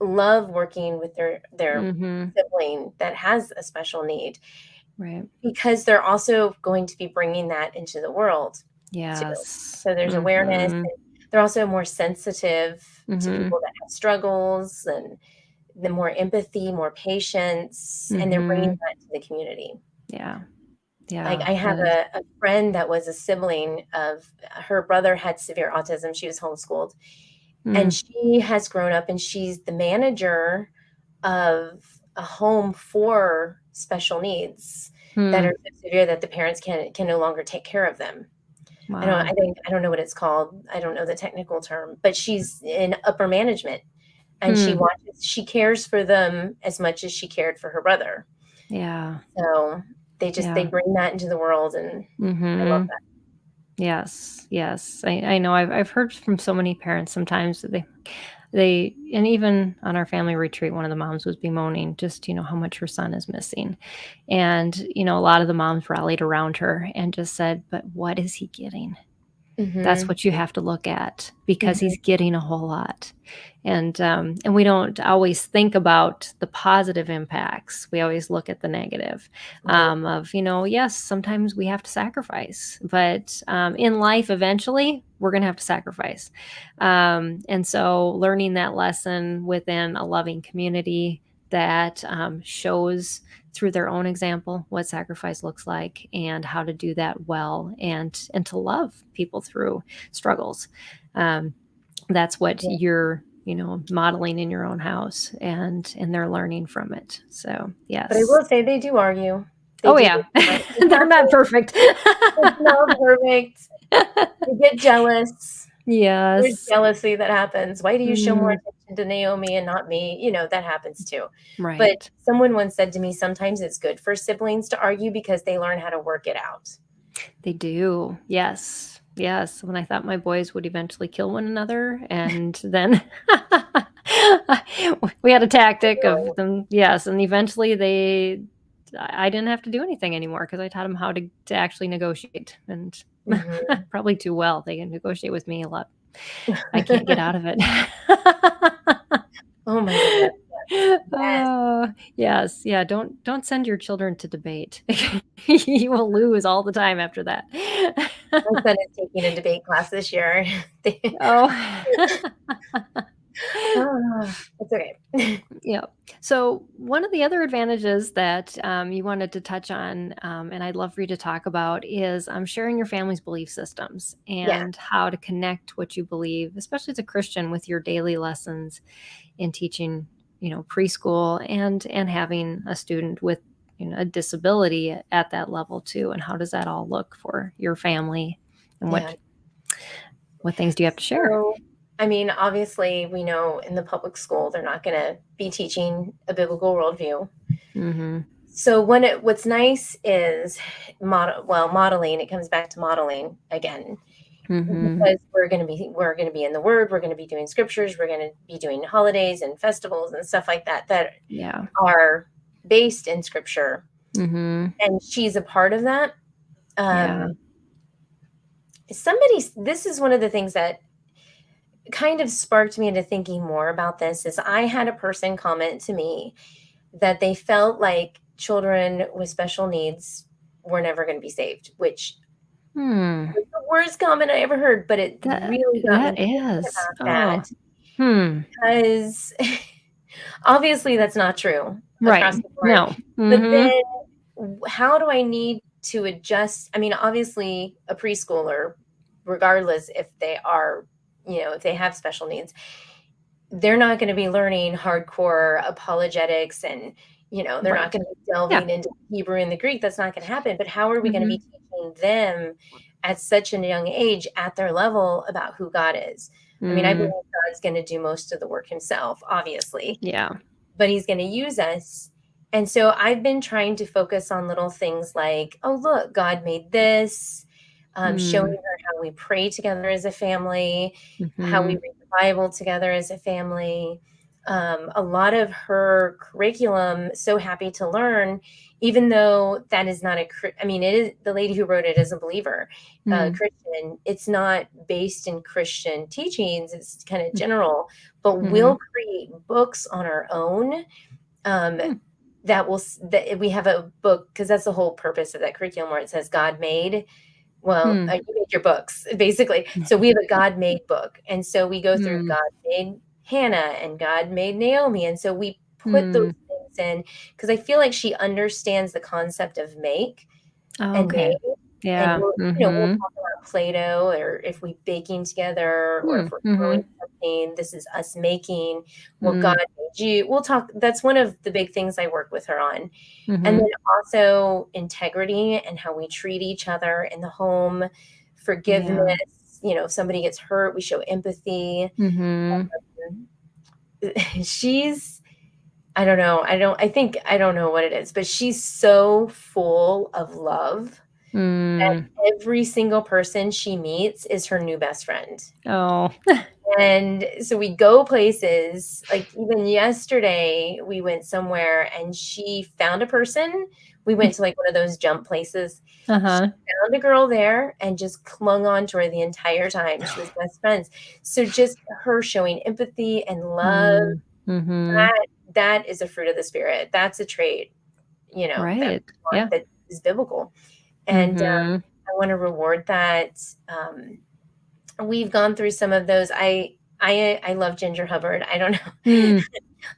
love working with their sibling that has a special need. Right. Because they're also going to be bringing that into the world. Yes. Too. So there's awareness. And they're also more sensitive to people that have struggles, and the more empathy, more patience, and they're bringing that to the community. Yeah. Yeah. Like I have a friend that was a sibling of, her brother had severe autism. She was homeschooled, and she has grown up, and she's the manager of a home for special needs that are so severe that the parents can no longer take care of them. Wow. I don't know what it's called. I don't know the technical term, but she's in upper management, and she cares for them as much as she cared for her brother. Yeah. So they bring that into the world, and I love that. Yes. Yes. I know I've heard from so many parents sometimes that they, and even on our family retreat, one of the moms was bemoaning just, how much her son is missing. And, a lot of the moms rallied around her and just said, but what is he getting? That's what you have to look at, because he's getting a whole lot. And we don't always think about the positive impacts. We always look at the negative of, yes, sometimes we have to sacrifice, but in life, eventually we're going to have to sacrifice. And so learning that lesson within a loving community that shows through their own example what sacrifice looks like and how to do that well, and to love people through struggles. That's what you're modeling in your own house, and they're learning from it. So yes. But I will say they do argue. Yeah. They're not perfect. It's not perfect. They get jealous. Yes. There's jealousy that happens. Why do you show more attention to Naomi and not me? That happens too. Right. But someone once said to me, sometimes it's good for siblings to argue because they learn how to work it out. They do. Yes. Yes. When I thought my boys would eventually kill one another, and then we had a tactic of them. Yes. And eventually I didn't have to do anything anymore, because I taught them how to actually negotiate, and probably too well. They can negotiate with me a lot. I can't get out of it. Oh my goodness. Yes. Yes. Yeah. Don't send your children to debate. You will lose all the time after that. My son is taking a debate class this year. It's okay. Yeah. So one of the other advantages that you wanted to touch on, and I'd love for you to talk about, is sharing your family's belief systems and how to connect what you believe, especially as a Christian, with your daily lessons in teaching, preschool, and having a student with a disability at that level too. And how does that all look for your family, and what things do you have to share? So, obviously, we know in the public school, they're not going to be teaching a biblical worldview. So what's nice is modeling. It comes back to modeling again, because we're going to be in the Word. We're going to be doing scriptures. We're going to be doing holidays and festivals and stuff like that are based in Scripture. And she's a part of that. This is one of the things that kind of sparked me into thinking more about this. Is I had a person comment to me that they felt like children with special needs were never going to be saved, which was the worst comment I ever heard, but it really got me thinking about that. Because obviously that's not true. Right. No. But then how do I need to adjust? Obviously a preschooler regardless if they are, if they have special needs, they're not going to be learning hardcore apologetics and, they're not Right. going to be delving into Hebrew and the Greek. That's not going to happen. But how are we going to be teaching them at such a young age at their level about who God is? I mean, I believe God's going to do most of the work himself, obviously. Yeah. But he's going to use us. And so I've been trying to focus on little things like, oh, look, God made this, showing her how we pray together as a family, how we read the Bible together as a family. A lot of her curriculum, So Happy to Learn, even though that is not it is, the lady who wrote it is a believer, Christian. It's not based in Christian teachings. It's kind of general, but we'll create books on our own. That we have a book, because that's the whole purpose of that curriculum, where it says God made. Well, you make your books, basically. So we have a God made book. And so we go through God made Hannah and God made Naomi. And so we put those things in, because I feel like she understands the concept of make and made. Yeah. And we'll talk about Play-Doh, or if we baking together, or if we're growing something, this is us making what God made you. We'll talk. That's one of the big things I work with her on. And then also integrity and how we treat each other in the home, forgiveness. If somebody gets hurt, we show empathy. She's, I don't know. I don't know what it is, but she's so full of love that every single person she meets is her new best friend. Oh. And so we go places, like even yesterday we went somewhere and she found a person. We went to like one of those jump places. She found a girl there and just clung on to her the entire time. She was best friends. So just her showing empathy and love, that is a fruit of the Spirit. That's a trait, that is biblical. And I want to reward that. We've gone through some of those. I love Ginger Hubbard. I don't know.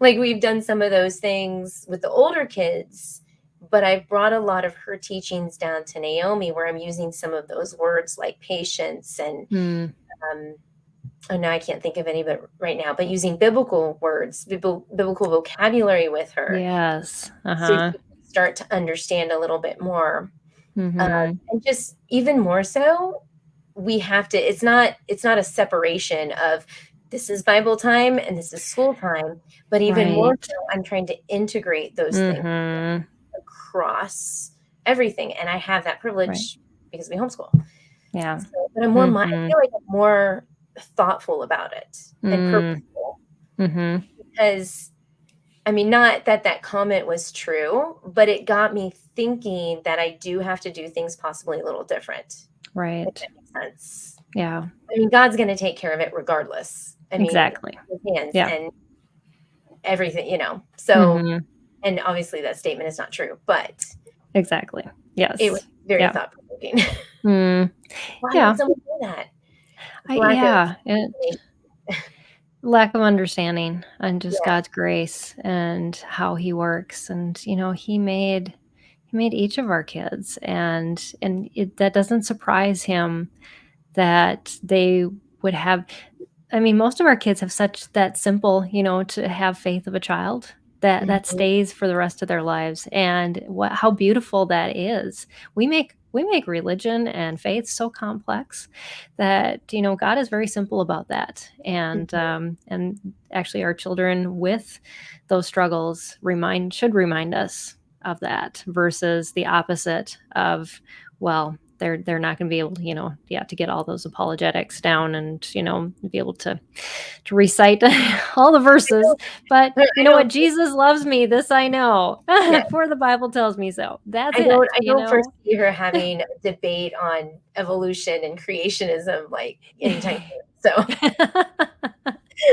Like we've done some of those things with the older kids, but I brought a lot of her teachings down to Naomi, where I'm using some of those words like patience and oh, now I can't think of any but right now, but using biblical words, biblical vocabulary with her. Yes. So you can start to understand a little bit more. And just even more so, we have to, it's not a separation of this is Bible time and this is school time, but even more so, I'm trying to integrate those things across everything. And I have that privilege because we homeschool. Yeah. So, but I'm more, I feel like I'm more thoughtful about it and purposeful. Because, I mean, not that comment was true, but it got me thinking that I do have to do things possibly a little different. Right. If that makes sense. Yeah. I mean, God's going to take care of it regardless. I mean, exactly. His hands and everything, So, and obviously that statement is not true, but exactly. Yes. It was very thought-provoking. Why would someone do that? Lack of understanding and just God's grace and how He works, and He made each of our kids, and that doesn't surprise Him that they would have. I mean, most of our kids have such that simple, to have faith of a child that stays for the rest of their lives, and how beautiful that is. We make religion and faith so complex that God is very simple about that, and actually our children with those struggles should remind us of that, versus the opposite of, well, they're not going to be able to to get all those apologetics down and be able to recite all the verses. But you know what? Jesus loves me. This I know, for the Bible tells me so. That's it. I don't foresee her having a debate on evolution and creationism like anytime soon.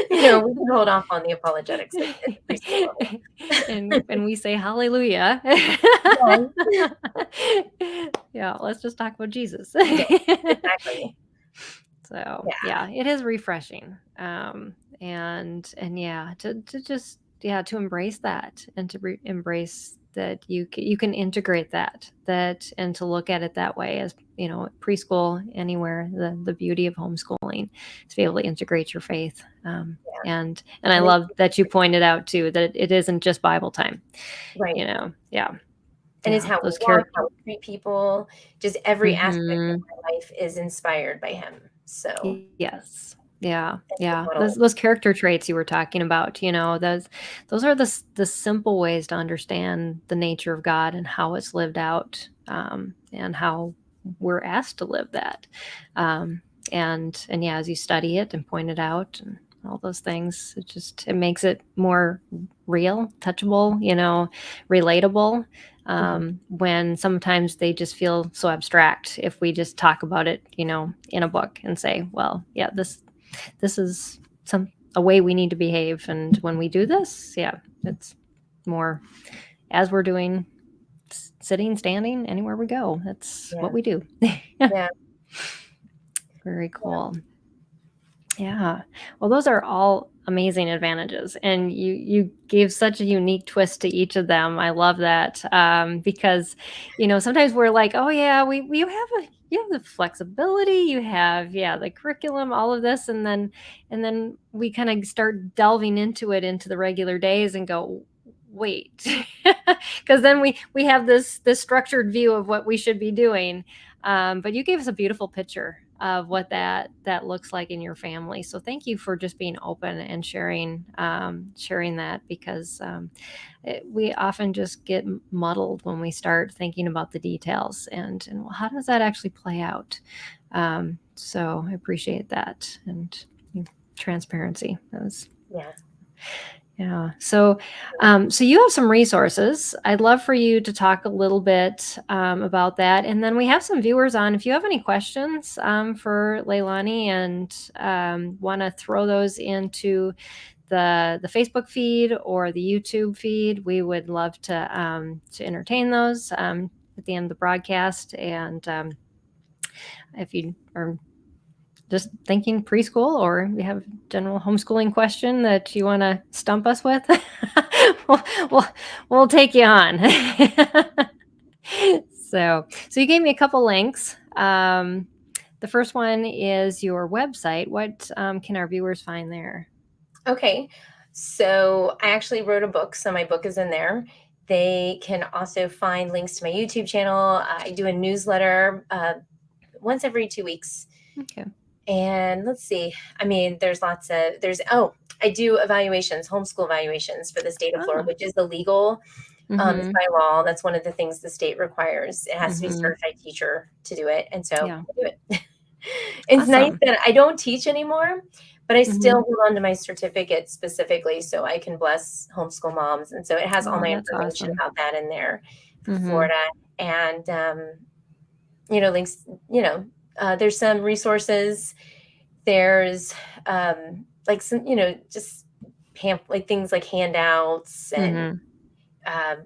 So we can hold off on the apologetics at the preschool level. and we say hallelujah. Yeah, let's just talk about Jesus. Exactly. So it is refreshing. And to just to embrace that, and to embrace that you can integrate that and to look at it that way as, preschool, anywhere, the beauty of homeschooling is to be able to integrate your faith. And I love that you pointed out too, that it isn't just Bible time, right. Yeah. And it's how we walk, how we treat people, just every aspect of my life is inspired by him. So yes. Yeah. Those character traits you were talking about, those are the simple ways to understand the nature of God and how it's lived out, and how we're asked to live that. And yeah, as you study it and point it out and all those things, it makes it more real, touchable, relatable. When sometimes they just feel so abstract if we just talk about it, in a book and say, well, yeah, this is a way we need to behave. And when we do this, yeah, it's more as we're doing, sitting, standing, anywhere we go. That's what we do. Yeah. Very cool. Yeah. Well, those are all amazing advantages, and you gave such a unique twist to each of them. I love that, because sometimes we're like, oh yeah, you have the flexibility, you have the curriculum, all of this, and then we kind of start delving into the regular days and go, wait, because then we have this structured view of what we should be doing. But you gave us a beautiful picture of what that looks like in your family. So thank you for just being open and sharing that, because we often just get muddled when we start thinking about the details and well, how does that actually play out? So I appreciate that and transparency. Yeah. So you have some resources. I'd love for you to talk a little bit about that. And then we have some viewers on. If you have any questions for Leilani and want to throw those into the Facebook feed or the YouTube feed, we would love to entertain those at the end of the broadcast. And if you are just thinking preschool, or you have a general homeschooling question that you want to stump us with, we'll take you on. So you gave me a couple links. The first one is your website. What can our viewers find there? Okay. So I actually wrote a book, so my book is in there. They can also find links to my YouTube channel. I do a newsletter once every 2 weeks. Okay. And let's see. I mean, I do evaluations, homeschool evaluations for the state of Florida, which is illegal. It's by law. That's one of the things the state requires. It has to be a certified teacher to do it. And so I do it. It's nice that I don't teach anymore, but I still hold on to my certificate specifically so I can bless homeschool moms. And so it has all my information about that in there for Florida. And, links, there's some resources. There's like some, just things like handouts and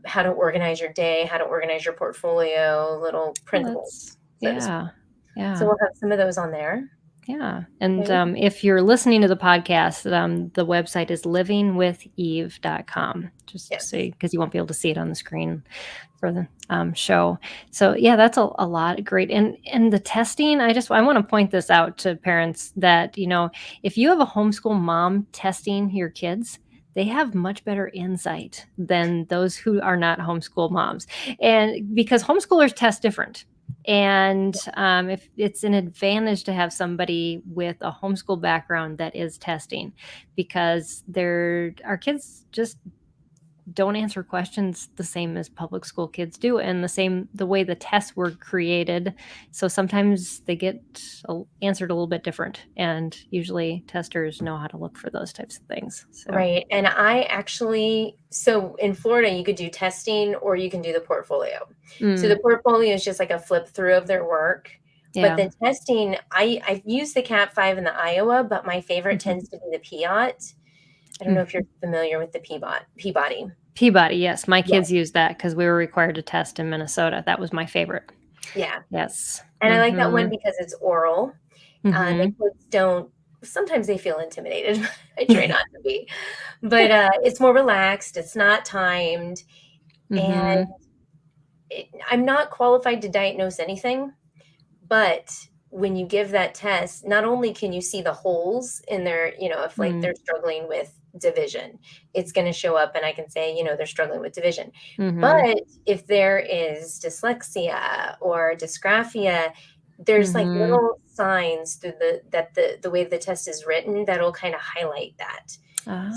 how to organize your day, how to organize your portfolio, little printables. So we'll have some of those on there. Yeah. And if you're listening to the podcast, the website is livingwitheve.com, because you won't be able to see it on the screen for the show. So yeah, that's a lot. Great. And the testing, I want to point this out to parents that, if you have a homeschool mom testing your kids, they have much better insight than those who are not homeschool moms. And because homeschoolers test different. And if it's an advantage to have somebody with a homeschool background that is testing, because our kids just don't answer questions the same as public school kids do, and the way the tests were created. So sometimes they get answered a little bit different, and usually testers know how to look for those types of things. So. Right. And so in Florida, you could do testing or you can do the portfolio. So the portfolio is just like a flip through of their work. Yeah. But the testing, I've used the Cat 5 and the Iowa, but my favorite tends to be the PIAT. I don't know if you're familiar with the Peabody. Peabody, yes. My kids use that because we were required to test in Minnesota. That was my favorite. Yeah. Yes. And I like that one because it's oral. The kids sometimes they feel intimidated. I try not to be. But it's more relaxed. It's not timed. And I'm not qualified to diagnose anything, but when you give that test, not only can you see the holes in their, if like they're struggling with division, it's going to show up and I can say, they're struggling with division. But if there is dyslexia or dysgraphia, there's like little signs through the way the test is written that'll kind of highlight that.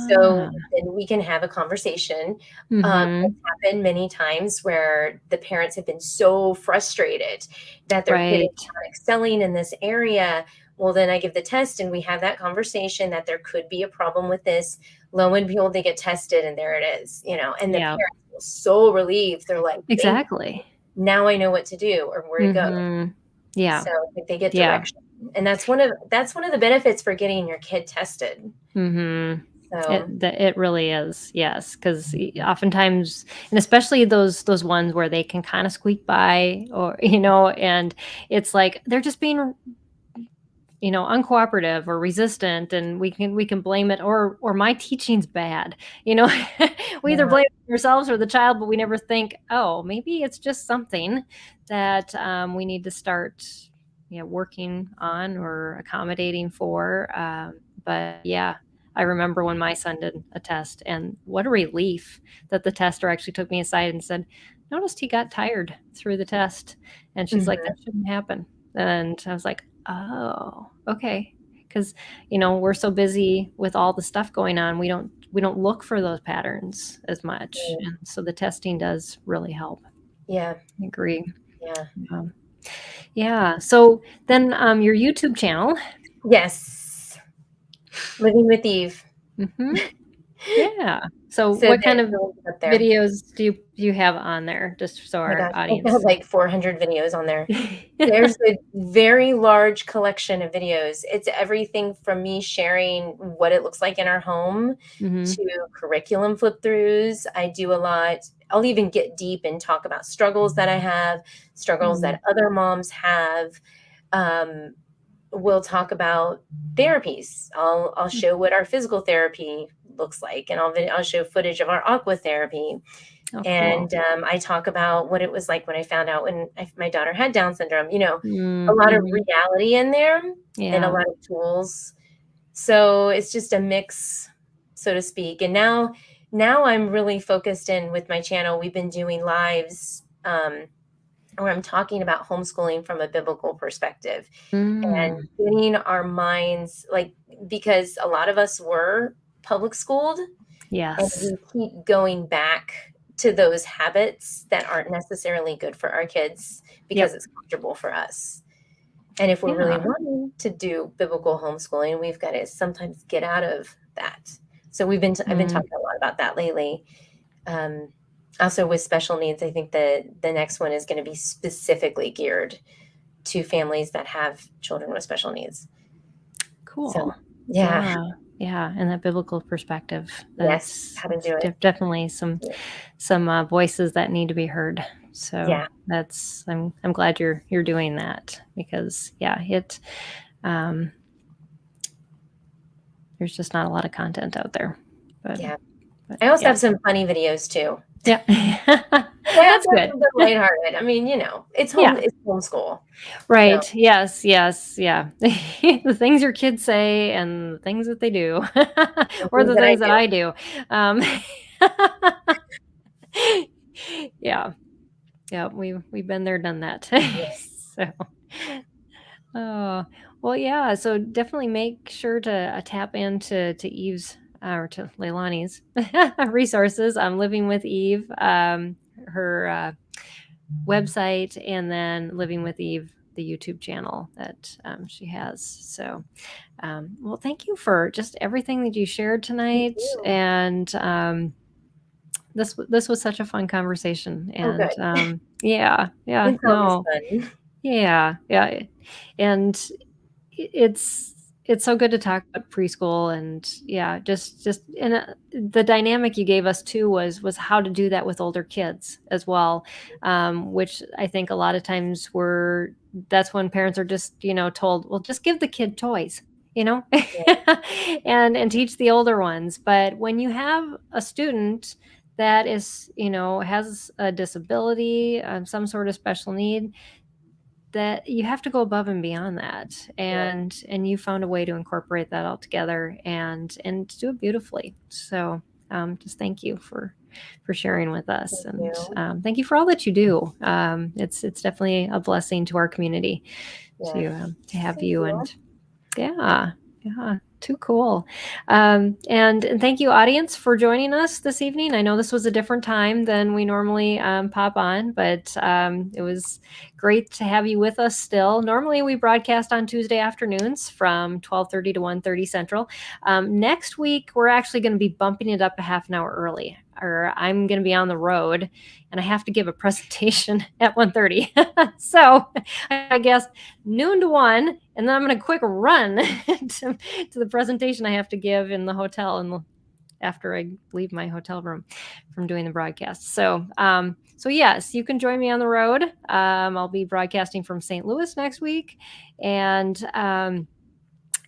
So then we can have a conversation. It's happened many times where the parents have been so frustrated that their kid is not excelling in this area. Well, then I give the test and we have that conversation that there could be a problem with this. Lo and behold, they get tested and there it is, and the parents feel so relieved. They're like, exactly. Now I know what to do or where to go. Yeah. So they get direction. And that's one of the benefits for getting your kid tested. So it really is, yes, because oftentimes, and especially those ones where they can kind of squeak by, or and it's like they're just being uncooperative or resistant, and we can blame it, or my teaching's bad. We either blame ourselves or the child, but we never think, oh, maybe it's just something that we need to start working on or accommodating for. But yeah, I remember when my son did a test, and what a relief that the tester actually took me aside and said, noticed he got tired through the test. And she's like, that shouldn't happen. And I was like, oh, okay. Because, we're so busy with all the stuff going on. We don't look for those patterns as much. And so the testing does really help. Yeah. I agree. Yeah. Yeah. So then your YouTube channel. Yes. Living with Eve. Yeah. So what kind of videos do you have on there, just so our audience? I have like 400 videos on there. There's a very large collection of videos. It's everything from me sharing what it looks like in our home to curriculum flip-throughs. I do a lot. I'll even get deep and talk about struggles that I have, struggles that other moms have. We'll talk about therapies. I'll show what our physical therapy looks like, and I'll show footage of our aqua therapy. And I talk about what it was like when I found out when my daughter had Down syndrome, a lot of reality in there and a lot of tools. So it's just a mix, so to speak. And now I'm really focused in with my channel. We've been doing lives where I'm talking about homeschooling from a biblical perspective and getting our minds, because a lot of us were public schooled. Yes. And we keep going back to those habits that aren't necessarily good for our kids because it's comfortable for us. And if we're really wanting to do biblical homeschooling, we've got to sometimes get out of that. So I've been talking a lot about that lately. Also with special needs, I think the next one is going to be specifically geared to families that have children with special needs. Cool. So, yeah. And that biblical perspective. Yes, how to do it. Definitely some voices that need to be heard. So I'm glad you're doing that, because it there's just not a lot of content out there. But I also have some funny videos too. Yeah. That's good. Lighthearted. I mean, it's homeschool. Right. So. Yes. Yeah. The things your kids say and the things that they do, or the things that I do. Yeah. We've been there, done that. So, well, yeah. So definitely make sure to tap into Eve's or to Leilani's resources. I'm Living with Eve, her website, and then Living with Eve, the YouTube channel that she has. So, well, thank you for just everything that you shared tonight. And this was such a fun conversation. And yeah. And it's so good to talk about preschool, and just the dynamic you gave us too was how to do that with older kids as well, which I think a lot of times that's when parents are just told, well, just give the kid toys, and teach the older ones. But when you have a student that is, has a disability, some sort of special need, that you have to go above and beyond that. And you found a way to incorporate that all together and do it beautifully. So just thank you for sharing with us. Thank you for all that you do. It's definitely a blessing to our community to have you. And yeah, too cool. And thank you, audience, for joining us this evening. I know this was a different time than we normally pop on, but it was great to have you with us still. Normally, we broadcast on Tuesday afternoons from 12:30 to 1:30 Central. Next week, we're actually going to be bumping it up a half an hour early. Or I'm going to be on the road and I have to give a presentation at 1:30. So I guess noon to 1, and then I'm going to quick run to the presentation I have to give in the hotel and after I leave my hotel room from doing the broadcast. So yes, you can join me on the road. I'll be broadcasting from St. Louis next week. And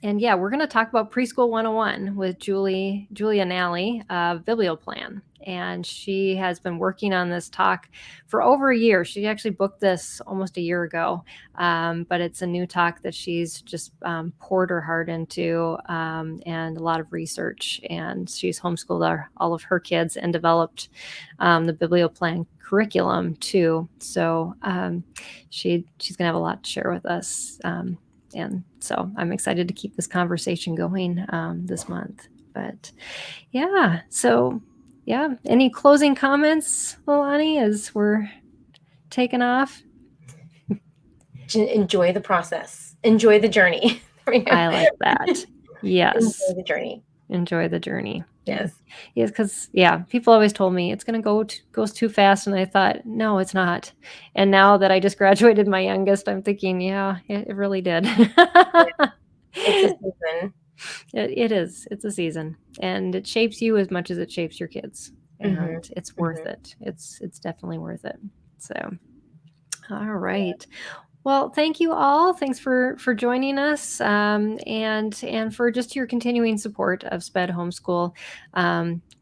yeah, we're going to talk about Preschool 101 with Julia Nally of Biblioplan. And she has been working on this talk for over a year. She actually booked this almost a year ago, but it's a new talk that she's just poured her heart into and a lot of research. And she's homeschooled all of her kids and developed the Biblioplan curriculum too. So she's going to have a lot to share with us. And so I'm excited to keep this conversation going this month. But yeah, so yeah. Any closing comments, Leilani, as we're taking off? Enjoy the process. Enjoy the journey. I like that. Yes. Enjoy the journey. Enjoy the journey. Yes. Yes, because people always told me it's going to goes too fast, and I thought, no, it's not. And now that I just graduated my youngest, I'm thinking, yeah, it really did. It's a season. It is. It's a season, and it shapes you as much as it shapes your kids, and it's worth it. It's definitely worth it. So, all right. Well, thank you all. Thanks for joining us, and for just your continuing support of SPED Homeschool.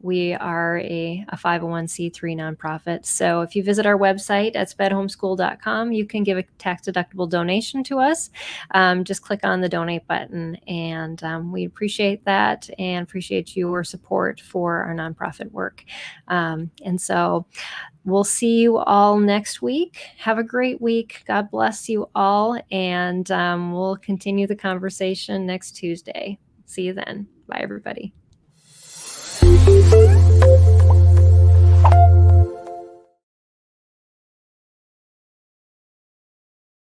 We are a 501c3 nonprofit. So if you visit our website at spedhomeschool.com, you can give a tax-deductible donation to us. Just click on the donate button, and we appreciate that and appreciate your support for our nonprofit work. And so we'll see you all next week. Have a great week. God bless you all. And we'll continue the conversation next Tuesday. See you then. Bye, everybody.